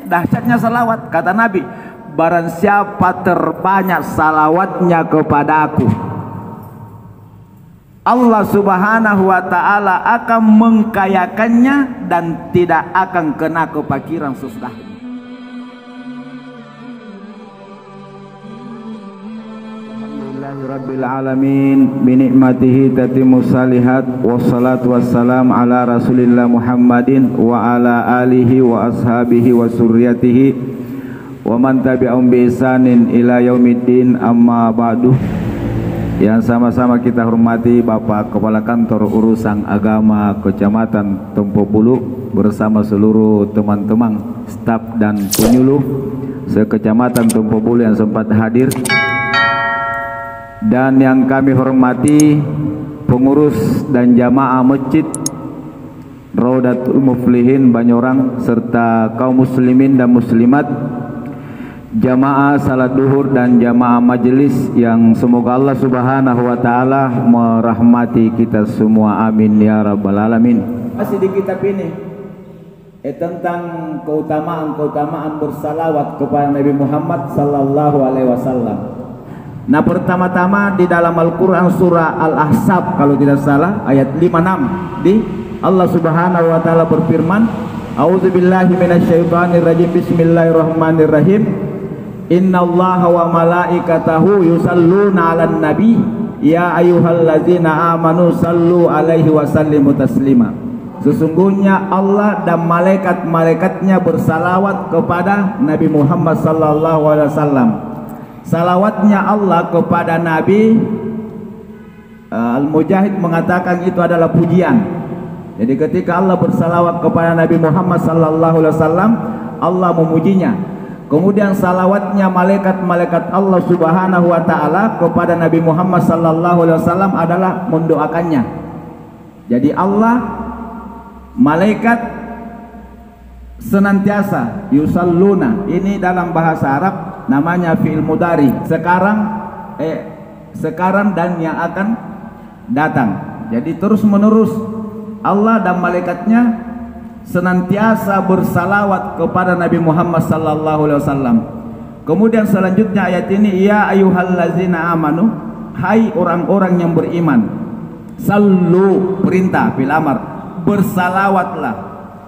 dahsyatnya salawat. Kata Nabi, barang siapa terbanyak salawatnya kepada aku, Allah subhanahu wa ta'ala akan mengkayakannya dan tidak akan kena kepakiran sesudah. Alhamdulillahirabbil alamin binikmatihi tatimmus salihat wassalatu wassalam ala Rasulillah Muhammadin wa ala alihi wa ashabihi wa surriyatihi wa man tabi'ahum bi ihsanin ila yaumiddin, amma ba'du. Yang sama-sama kita hormati Bapak Kepala Kantor Urusan Agama Kecamatan Tompo Bulu bersama seluruh teman-teman staf dan penyuluh sekecamatan Tompo Bulu yang sempat hadir, dan yang kami hormati pengurus dan jamaah Masjid Raudatul Muflihin Banyorang serta kaum muslimin dan muslimat, jamaah salat duhur dan jamaah majelis yang semoga Allah subhanahu wa ta'ala merahmati kita semua, amin ya rabbal alamin. Masih di kitab ini tentang keutamaan bersalawat kepada Nabi Muhammad sallallahu alaihi wasallam. Nah, pertama-tama di dalam Al-Quran surah Al-Ahzab kalau tidak salah ayat 56 di Allah subhanahu wa ta'ala berfirman, a'udzubillahi minasyaitonirrajim, bismillahirrahmanirrahim, innallaha wa malaikatahu yusalluna 'alan nabi ya ayyuhallazina amanu sallu alaihi wa sallimu taslima. Sesungguhnya Allah dan malaikat-malaikatnya bersalawat kepada Nabi Muhammad sallallahu alaihi wasallam. Salawatnya Allah kepada Nabi, Al-Mujahid mengatakan itu adalah pujian. Jadi ketika Allah bersalawat kepada Nabi Muhammad sallallahu alaihi wasallam, Allah memujinya. Kemudian salawatnya malaikat-malaikat Allah subhanahu wa ta'ala kepada Nabi Muhammad sallallahu alaihi wasallam adalah mendoakannya. Jadi Allah, malaikat senantiasa yusalluna, ini dalam bahasa Arab namanya fi'il mudhari, sekarang dan yang akan datang. Jadi terus menerus Allah dan malaikatnya senantiasa bersalawat kepada Nabi Muhammad sallallahu alaihi wasallam. Kemudian selanjutnya ayat ini, ya ayyuhallazina amanu, hai orang-orang yang beriman, sallu, perintah fil amr, bersalawatlah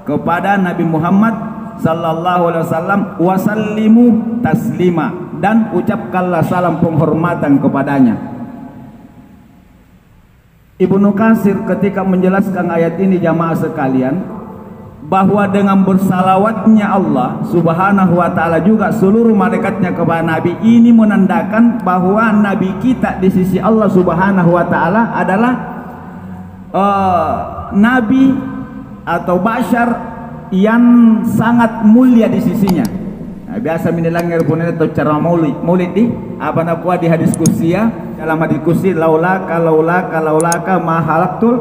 kepada Nabi Muhammad sallallahu alaihi wasallam, wasallimu taslima, dan ucapkanlah salam penghormatan kepadanya. Ibnu Katsir ketika menjelaskan ayat ini, jamaah sekalian, bahwa dengan bersalawatnya Allah subhanahu wa ta'ala juga seluruh malaikatnya kepada Nabi, ini menandakan bahwa Nabi kita di sisi Allah subhanahu wa ta'ala adalah Nabi atau Bashar yang sangat mulia di sisinya. Nah, biasa minilangir pun itu cara maulid di apa nakwa di hadis kursia, dalam hadis kursi, laulaka ma halaktul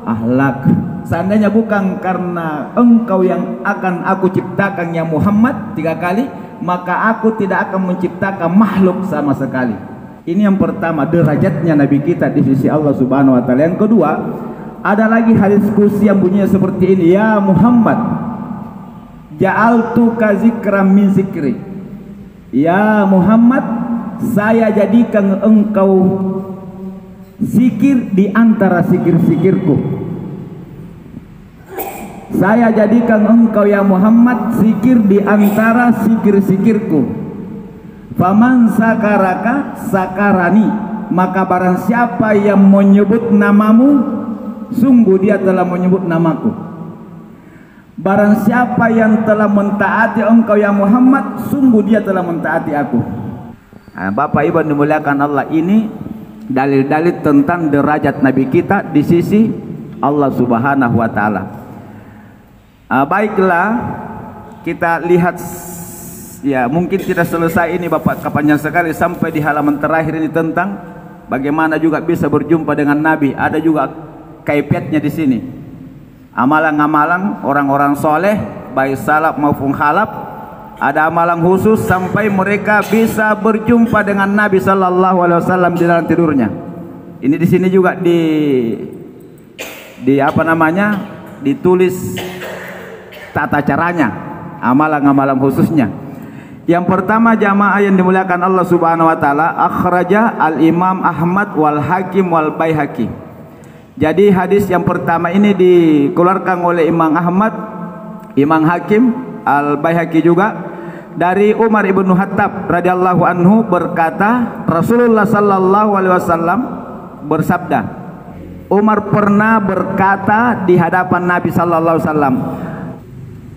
ahlak. Seandainya bukan karena engkau yang akan aku ciptakan ya Muhammad 3 kali, maka aku tidak akan menciptakan makhluk sama sekali. Ini yang pertama, derajatnya Nabi kita di sisi Allah subhanahu wa ta'ala. Yang kedua, ada lagi hadis kursi yang bunyinya seperti ini, ya Muhammad, ja'altuka zikran min zikri. Ya Muhammad, saya jadikan engkau zikir di antara zikir-zikirku. Saya jadikan engkau ya Muhammad zikir di antara zikir-zikirku. Faman sakaraka sakarani, maka barang siapa yang menyebut namamu, sungguh dia telah menyebut namaku. Barang siapa yang telah mentaati engkau ya Muhammad, sungguh dia telah mentaati aku. Nah, Bapak Ibu dimuliakan Allah, ini dalil-dalil tentang derajat Nabi kita di sisi Allah subhanahu wa ta'ala. Baiklah, kita lihat ya, mungkin tidak selesai ini Bapak, kapannya sekali sampai di halaman terakhir ini tentang bagaimana juga bisa berjumpa dengan Nabi. Ada juga kaifiatnya di sini. Amalan-amalan orang-orang soleh, baik salaf maupun khalaf, ada amalan khusus sampai mereka bisa berjumpa dengan Nabi sallallahu alaihi wasallam di dalam tidurnya. Ini di sini juga di apa namanya, ditulis tata caranya. amalan-amalan khususnya. Yang pertama jamaah yang dimuliakan Allah Subhanahu wa taala, akhraja al-Imam Ahmad wal Hakim wal Baihaqi. Jadi hadis yang pertama ini dikeluarkan oleh Imam Ahmad, Imam Hakim, al Baihaqi juga dari Umar ibnu Khattab radhiyallahu anhu berkata, Rasulullah sallallahu alaihi wasallam bersabda, Umar pernah berkata di hadapan Nabi sallallahu alaihi wasallam,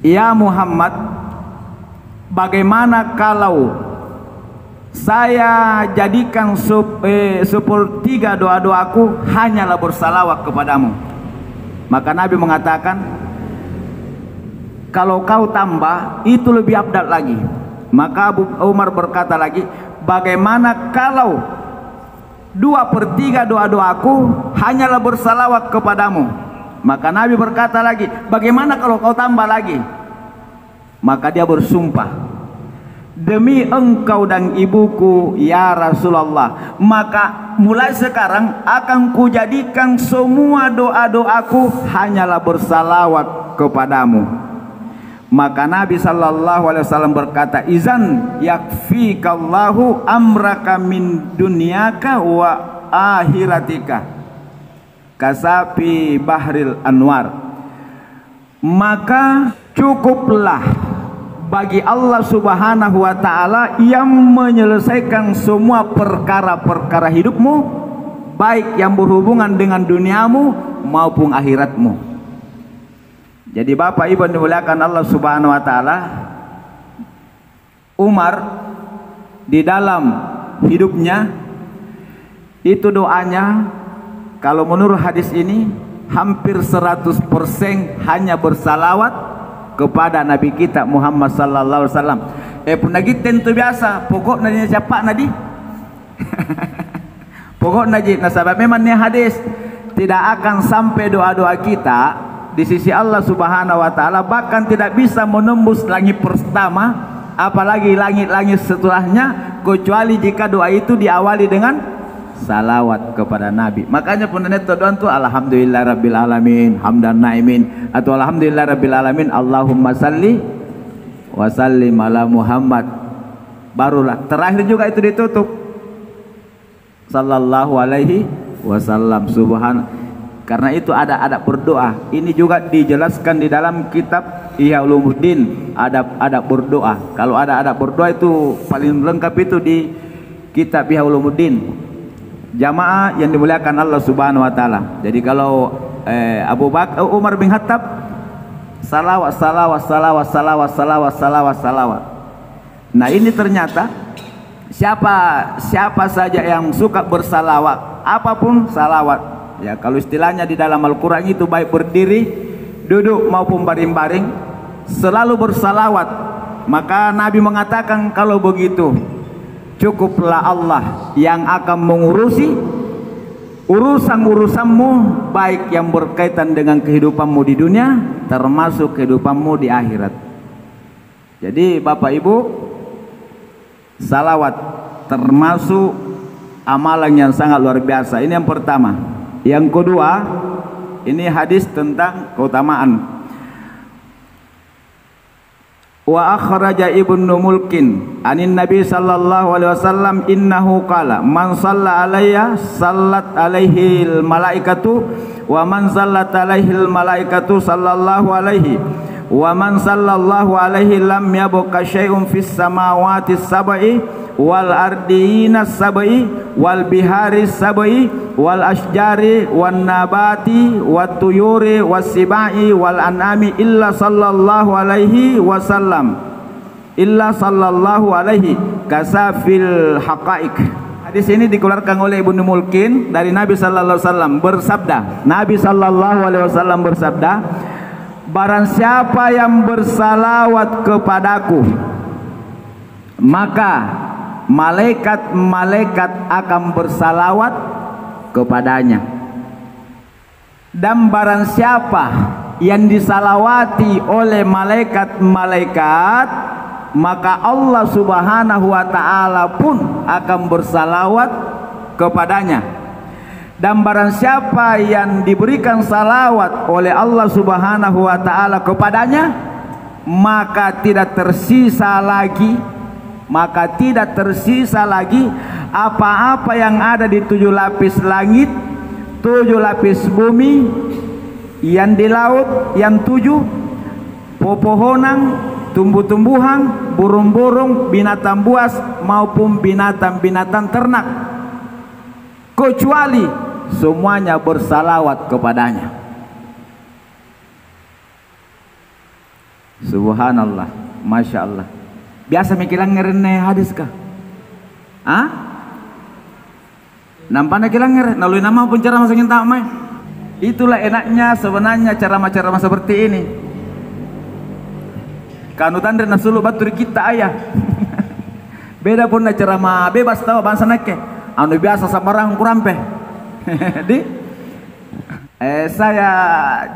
"Ya Muhammad, bagaimana kalau saya jadikan sepertiga doa-doaku hanyalah bersalawat kepadamu?" Maka Nabi mengatakan, kalau kau tambah itu lebih abdal lagi. Maka Umar berkata lagi, bagaimana kalau 2/3 doa-doaku hanyalah bersalawat kepadamu? Maka Nabi berkata lagi, bagaimana kalau kau tambah lagi? Maka dia bersumpah, demi engkau dan ibuku ya Rasulullah, maka mulai sekarang akan kujadikan semua doa-doaku hanyalah bersalawat kepadamu. Maka Nabi sallallahu alaihi wasallam berkata, izan yakfikallahu amraka min dunyaka wa akhiratika kasafi bahril anwar. Maka cukuplah bagi Allah Subhanahu wa taala yang menyelesaikan semua perkara-perkara hidupmu, baik yang berhubungan dengan duniamu maupun akhiratmu. Jadi Bapak Ibu dimuliakan Allah Subhanahu wa taala, Umar di dalam hidupnya itu doanya, kalau menurut hadis ini hampir 100% hanya bersalawat kepada Nabi kita Muhammad sallallahu alaihi wasallam. Punagi tentu biasa, pokok nanya siapa nadi? Pokok naji nasabah memang ni hadis tidak akan sampai doa-doa kita di sisi Allah Subhanahu wa taala, bahkan tidak bisa menembus langit pertama apalagi langit-langit setelahnya, kecuali jika doa itu diawali dengan salawat kepada Nabi. Makanya penulis doa itu alhamdulillah rabbil alamin hamdan naimin, atau alhamdulillah rabbil alamin Allahumma salli wa sallim ala Muhammad. Barulah terakhir juga itu ditutup sallallahu alaihi wasallam subhan. Karena itu ada adab berdoa. Ini juga dijelaskan di dalam kitab Ihya Ulumuddin, adab berdoa. Kalau ada adab berdoa itu paling lengkap itu di kitab Ihya Ulumuddin. Jamaah yang dimuliakan Allah Subhanahu wa taala. Jadi kalau Abu Bakar Umar bin Khattab salawat salawat salawat salawat salawat salawat salawat. Nah, ini ternyata siapa saja yang suka bersalawat, apapun salawat. Ya, kalau istilahnya di dalam Al-Quran itu baik berdiri, duduk maupun baring-baring selalu bersalawat. Maka Nabi mengatakan, kalau begitu cukuplah Allah yang akan mengurusi urusan-urusanmu, baik yang berkaitan dengan kehidupanmu di dunia termasuk kehidupanmu di akhirat. Jadi Bapak Ibu, salawat termasuk amalan yang sangat luar biasa. Ini yang pertama. Yang kedua, ini hadis tentang keutamaan. Wa akhraja Ibnu Mulkin anin Nabi sallallahu alaihi wasallam innahu qala man shalla alayya sallat alaihi al malaikatu wa man sallat alaihi al malaikatu sallallahu alaihi wa man sallallahu alaihi lam yabqa syai'un fis samawati sab'i wal ardina sab'i wal bihari sab'i wal asjari wan nabati wat tuyuri was sibai wal anami illa sallallahu alaihi wasallam kasafil haqaiq. Hadis ini dikeluarkan oleh Ibnu Mulkin dari Nabi sallallahu alaihi wasallam bersabda, Nabi sallallahu alaihi wasallam bersabda, barang siapa yang bersalawat kepadaku, maka malaikat-malaikat akan bersalawat kepadanya. Dan barang siapa yang disalawati oleh malaikat-malaikat, maka Allah Subhanahu wa taala pun akan bersalawat kepadanya. Dan barang siapa yang diberikan salawat oleh Allah Subhanahu wa taala kepadanya, maka tidak tersisa lagi apa-apa yang ada di 7 lapis langit, 7 lapis bumi, yang di laut, yang 7, pepohonan, tumbuh-tumbuhan, burung-burung, binatang buas maupun binatang-binatang ternak, kecuali semuanya bersalawat kepadanya. Subhanallah, Masya Allah. Biasa mikilang ngerene hadis kah? Hah? Nampaknya kilang ngere, nalui nama pun cara masangin tamai. Itulah enaknya sebenarnya cara-cara seperti ini. Kanutan dan nasulu batur kita ayah. Beda pun cara bebas tahu bangsa nake. Anu biasa sama orang kurampe. Saya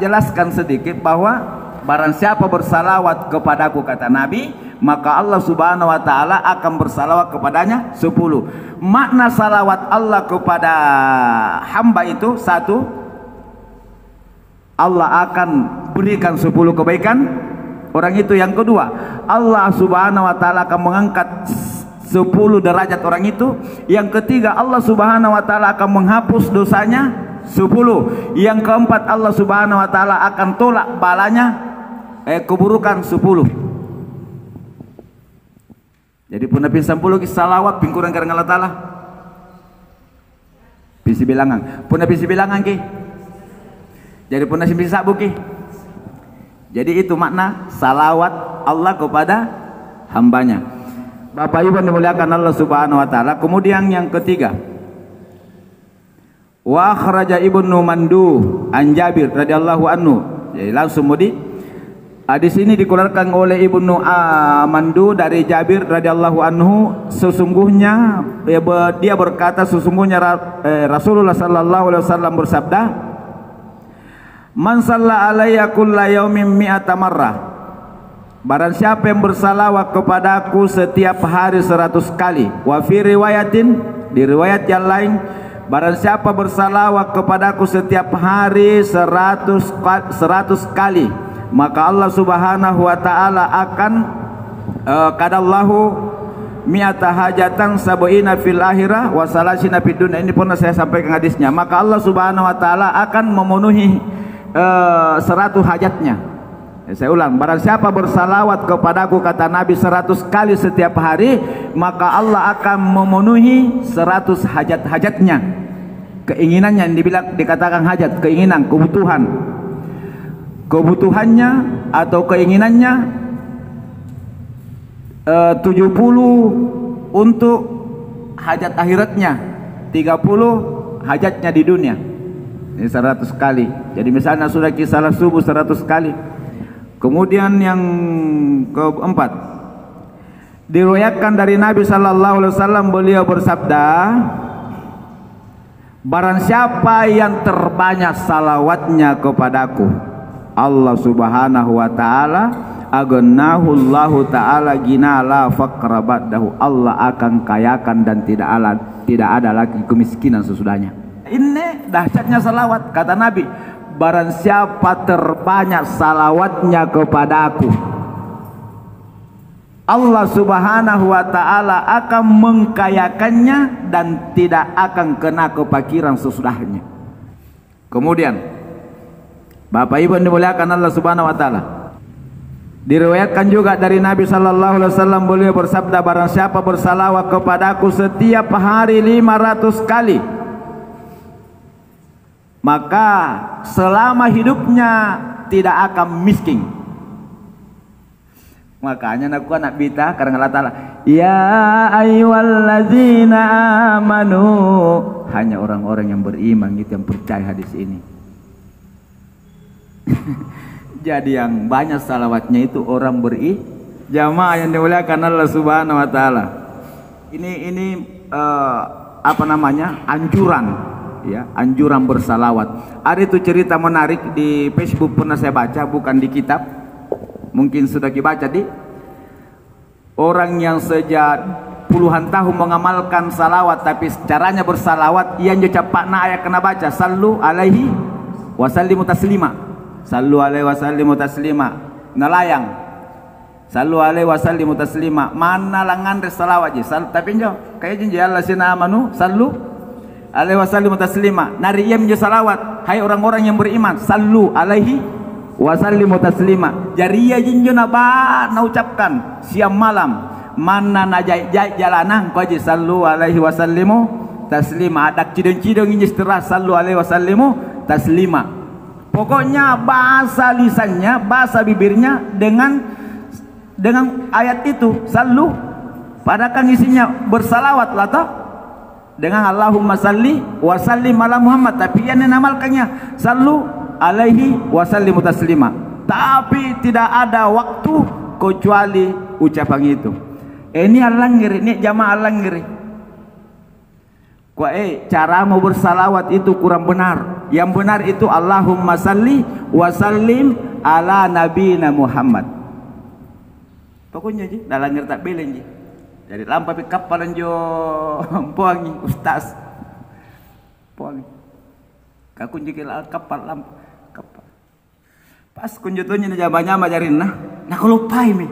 jelaskan sedikit bahwa barang siapa bersalawat kepadaku, kata Nabi, maka Allah Subhanahu wa taala akan bersalawat kepadanya 10. Makna salawat Allah kepada hamba itu, 1, Allah akan berikan 10 kebaikan orang itu. Yang kedua, Allah Subhanahu wa taala akan mengangkat 10 derajat orang itu. Yang ketiga, Allah Subhanahu wa taala akan menghapus dosanya 10. Yang keempat, Allah Subhanahu wa taala akan tolak balanya keburukan 10. Jadi pun Nabi 10 salawat pingkuran karena Allah taala. Bisi bilangan. Pun Nabi bilangan ki. Jadi pun Nabi bisa buki. Jadi itu makna salawat Allah kepada hambanya. Bapak Ibu yang dimuliakan Allah Subhanahu wa taala. Kemudian yang ketiga, wa kharaja Ibnu Manduh an Jabir radhiyallahu anhu. Jadi langsung di sini dikeluarkan oleh Ibnu Mandu dari Jabir radhiyallahu anhu, sesungguhnya dia berkata, sesungguhnya Rasulullah sallallahu alaihi wasallam bersabda, man shalla alayya kulla yaumin mi'ata marrah, barang siapa yang bersalawat kepadaku setiap hari 100 kali. Wa fi riwayatin, di riwayat yang lain, barang siapa bersalawat kepadaku setiap hari 100 kali, maka Allah Subhanahu wa taala akan kadallahu mi'ata hajatan sab'ina fil akhirah wa salasina fid dunya. Ini pernah saya sampaikan hadisnya. Maka Allah Subhanahu wa taala akan memenuhi 100 hajatnya. Saya ulang, barang siapa bersalawat kepadaku, kata Nabi, 100 kali setiap hari, maka Allah akan memenuhi 100 hajat-hajatnya. Keinginannya yang dikatakan hajat, keinginan, kebutuhannya atau keinginannya 70 untuk hajat akhiratnya, 30 hajatnya di dunia. Ini 100 kali. Jadi misalnya sudah salat subuh 100 kali. Kemudian yang keempat, diriwayatkan dari Nabi sallallahu alaihi wasallam, beliau bersabda, barang siapa yang terbanyak salawatnya kepadaku, Allah Subhanahu wa taala agnahu Allahu taala gina la faqra ba'dahu, Allah akan kayakan dan tidak ada lagi kemiskinan sesudahnya. Ini dahsyatnya salawat, kata Nabi, barang siapa terbanyak salawatnya kepadaku, Allah Subhanahu wa taala akan mengkayakannya dan tidak akan kena kefakiran sesudahnya. Kemudian Bapak Ibu yang dimuliakan Allah Subhanahu wa taala, diriwayatkan juga dari Nabi sallallahu alaihi wasallam, beliau bersabda, barang siapa bersalawat kepadaku setiap hari 500 kali, maka selama hidupnya tidak akan miskin. Makanya aku anak bita karena Allah taala, ya ayyuhallazina amanu, hanya orang-orang yang beriman gitu yang percaya hadis ini. Jadi yang banyak salawatnya itu orang jamaah yang dimuliakan Allah Subhanahu wa taala. Ini apa namanya? Anjuran, ya, anjuran bersalawat. Ada itu cerita menarik di Facebook, pernah saya baca, bukan di kitab. Mungkin sudah dibaca di orang yang sejak puluhan tahun mengamalkan salawat, tapi caranya bersalawat yang cepat ayat kena baca, sallu alaihi wasallimu taslima. Sallu alaihi wasallimu taslima. Nelayang Sallu alaihi wasallimu taslima. Mana langan salawat je. Tapi jo kayak je Allah sina amanu sallu alaihi wasallimu taslima. Nariyam je salawat. Hai orang-orang yang beriman, sallu alaihi wasallimu taslima. Jariya jinjo na ba na ucapkan siang malam. Mana na jalanan ko je sallu alaihi wasallimu taslima. Adak cideng-cideng inje setelah sallu alaihi wasallimu taslima. Pokoknya bahasa lisannya, bahasa bibirnya dengan ayat itu sallu, padahal isinya bersalawat lah toh, dengan Allahumma salli wa sallim ala Muhammad, tapi yang menamalkannya sallu alaihi wa sallimu taslima. Tapi tidak ada waktu kecuali ucapan itu. Ini alangir, ini jamaah alangir. Cara mau bersalawat itu kurang benar. Yang benar itu Allahumma salli wa sallim ala nabina Muhammad. Pokoknya je, dalam ngerti tak belen je. Jadi lampa pi kapalan jo puangi ustaz. Puangi. Kakun je kela kapal lampa kapal. Pas kunjutunya ni jabanya majarin nah. Nah kalau pai mi.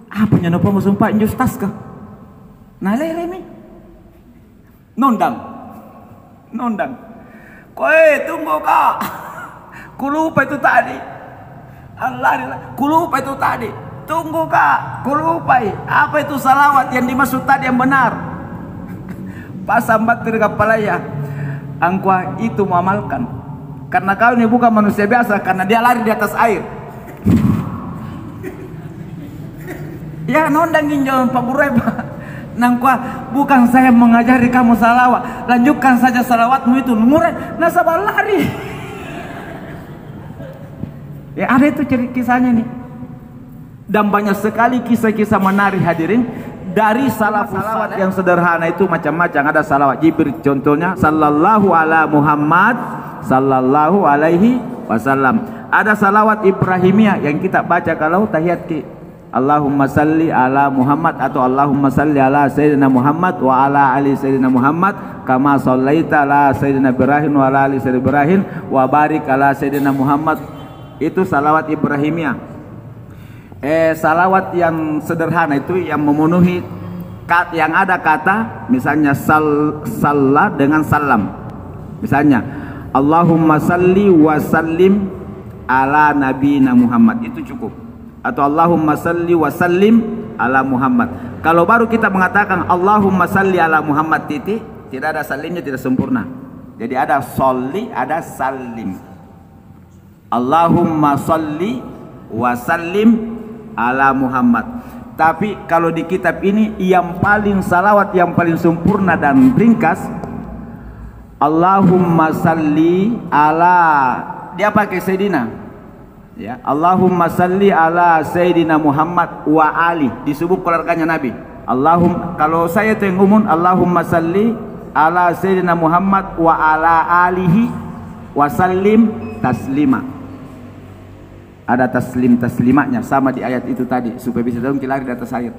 Apa nya nopo sumpah jo ustaz ka? Nah lele mi. Nondang. Koe tunggu kak. Kulupa itu tadi. Allah kulupa itu tadi. Tunggu kak, kulupai. Apa itu salawat yang dimaksud tadi yang benar? Pas sambat ke kepala ya, angkua itu mengamalkan. Karena kau ini bukan manusia biasa, karena dia lari di atas air. Ya nondang ginjal Pak Bureba. Nangkua bukan saya mengajari kamu salawat, lanjutkan saja salawatmu itu. Murah, nasabah lari. Ya ada itu cerita kisahnya nih. Dan banyak sekali kisah-kisah menarik hadirin dari salawat yang sederhana itu macam-macam. Ada salawat Jibril contohnya sallallahu ala Muhammad sallallahu alaihi wasallam. Ada salawat Ibrahimiyah yang kita baca kalau tahiyat ki. Allahumma salli ala Muhammad atau Allahumma salli ala Sayyidina Muhammad wa ala ali Sayyidina Muhammad kama sallaita ala Sayyidina Ibrahim wa ala ali Sayyidina Ibrahim wa barik ala Sayyidina Muhammad. Itu salawat Ibrahimiyah. Salawat yang sederhana itu yang memenuhi yang ada kata misalnya salla dengan salam. Misalnya Allahumma salli wa sallim ala nabina Muhammad, itu cukup. Atau Allahumma salli wa sallim ala Muhammad. Kalau baru kita mengatakan Allahumma salli ala Muhammad titik, tidak ada salimnya, tidak sempurna. Jadi ada salli, ada salim. Allahumma salli wa sallim ala Muhammad. Tapi kalau di kitab ini yang paling salawat yang paling sempurna dan ringkas Allahumma salli ala, dia pakai Sayyidina ya, Allahumma salli ala Sayyidina Muhammad wa ali, disebut keluarganya Nabi. Kalau saya itu yang umum Allahumma salli ala Sayyidina Muhammad wa ala alihi wa sallim taslima. Ada taslimatnya sama di ayat itu tadi supaya bisa dong lari di atas air.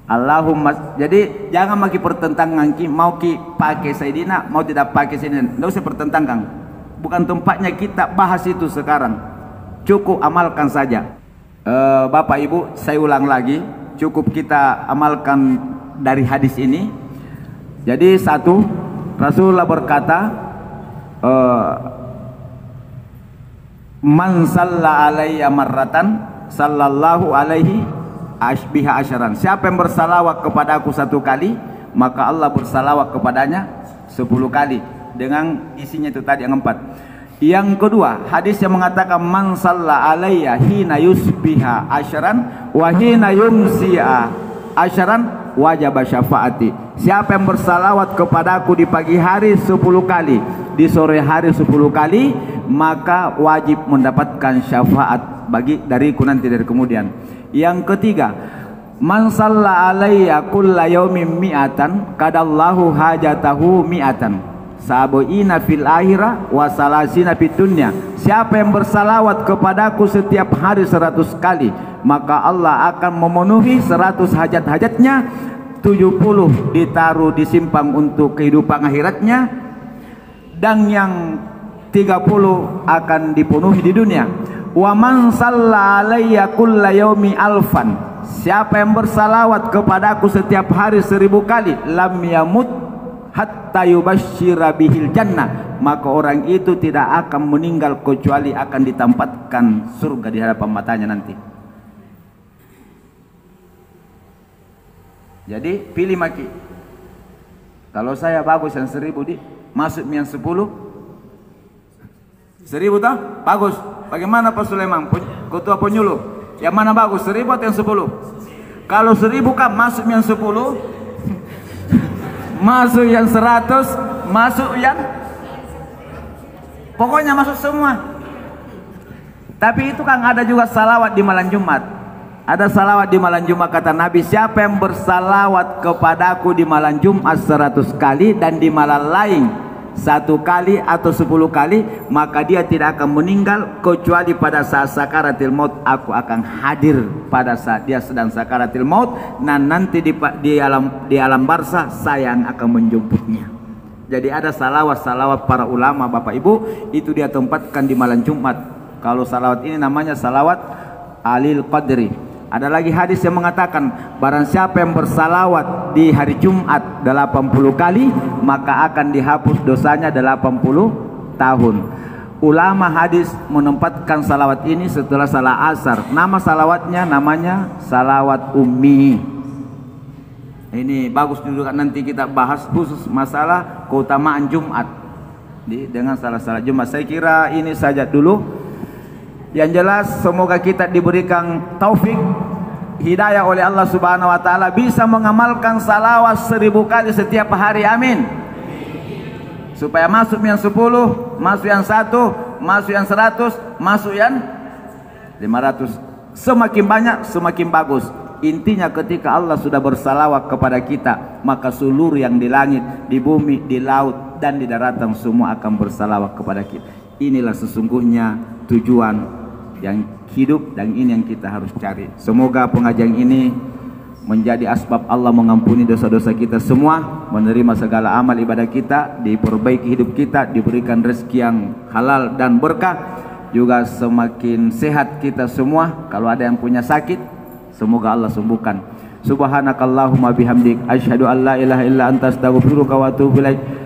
Allahumma, jadi jangan lagi pertentangan mau ki pakai Sayyidina mau tidak pakai Sayyidina, tidak usah pertentangkan. Bukan tempatnya kita bahas itu sekarang. Cukup amalkan saja. Bapak Ibu, saya ulang lagi, cukup kita amalkan dari hadis ini. Jadi satu, Rasulullah berkata man salla alayya marratan sallallahu alaihi biha asyaran. Siapa yang bersalawat kepada aku satu kali, maka Allah bersalawat kepadanya 10 kali. Dengan isinya itu tadi yang 4. Yang kedua, hadis yang mengatakan man salla alayya hina yusbiha asyaran wa hina yumsi'a asyaran wajib syafaati. Siapa yang bersalawat kepadaku di pagi hari 10 kali, di sore hari 10 kali, maka wajib mendapatkan syafaat dariku nanti dari kemudian. Yang ketiga, man shalla alayya kulla yaumin mi'atan kadallahu hajatahu mi'atan sabu'ina fil akhirah wa salasina fid dunya. Siapa yang bersalawat kepadaku setiap hari 100 kali, maka Allah akan memenuhi 100 hajat-hajatnya, 70 ditaruh disimpan untuk kehidupan akhiratnya, dan yang 30 akan dipenuhi di dunia. Wa man shalla alayya kulla yaumi alfan, siapa yang bersalawat kepadaku setiap hari 1000 kali, lam yamut hatta yubashshira bihil jannah, maka orang itu tidak akan meninggal kecuali akan ditempatkan surga di hadapan matanya nanti. Jadi pilih maki. Kalau saya bagus yang 1000 di masuk yang 10. 1000 toh? Bagus. Bagaimana Pak Sulaiman? Ketua penyuluh. Yang mana bagus? 1000 atau yang 10? Kalau 1000 kan masuk yang 10. Masuk yang 100, masuk yang pokoknya masuk semua. Tapi itu kan ada juga salawat di malam Jumat. Ada salawat di malam Jumat, kata Nabi, siapa yang bersalawat kepadaku di malam Jumat 100 kali dan di malam lain 1 kali atau 10 kali, maka dia tidak akan meninggal kecuali pada saat sakaratil maut aku akan hadir pada saat dia sedang sakaratil maut, dan nanti di alam barzah saya yang akan menjemputnya. Jadi ada salawat-salawat para ulama Bapak Ibu, itu dia tempatkan di malam Jumat. Kalau salawat ini namanya salawat alil qadri. Ada lagi hadis yang mengatakan, barang siapa yang bersalawat di hari Jumat 80 kali, maka akan dihapus dosanya 80 tahun. Ulama hadis menempatkan salawat ini setelah salat asar. Nama salawatnya namanya salawat ummi. Ini bagus juga, nanti kita bahas khusus masalah keutamaan Jumat dengan salat Jumat. Saya kira ini saja dulu. Yang jelas semoga kita diberikan taufik hidayah oleh Allah Subhanahu wa taala, bisa mengamalkan salawat 1000 kali setiap hari. Amin. Supaya masuk yang 10, masuk yang 1, masuk yang 100, masuk yang 500. Semakin banyak semakin bagus. Intinya ketika Allah sudah bersalawat kepada kita, maka seluruh yang di langit, di bumi, di laut dan di daratan semua akan bersalawat kepada kita. Inilah sesungguhnya tujuan yang hidup, dan ini yang kita harus cari. Semoga pengajian ini menjadi asbab Allah mengampuni dosa-dosa kita semua, menerima segala amal ibadah kita, diperbaiki hidup kita, diberikan rezeki yang halal dan berkah, juga semakin sehat kita semua. Kalau ada yang punya sakit, semoga Allah sembuhkan. Subhanakallahumma bihamdik, asyhadu an la ilaha illa anta, astaghfiruka wa atubu ilaik.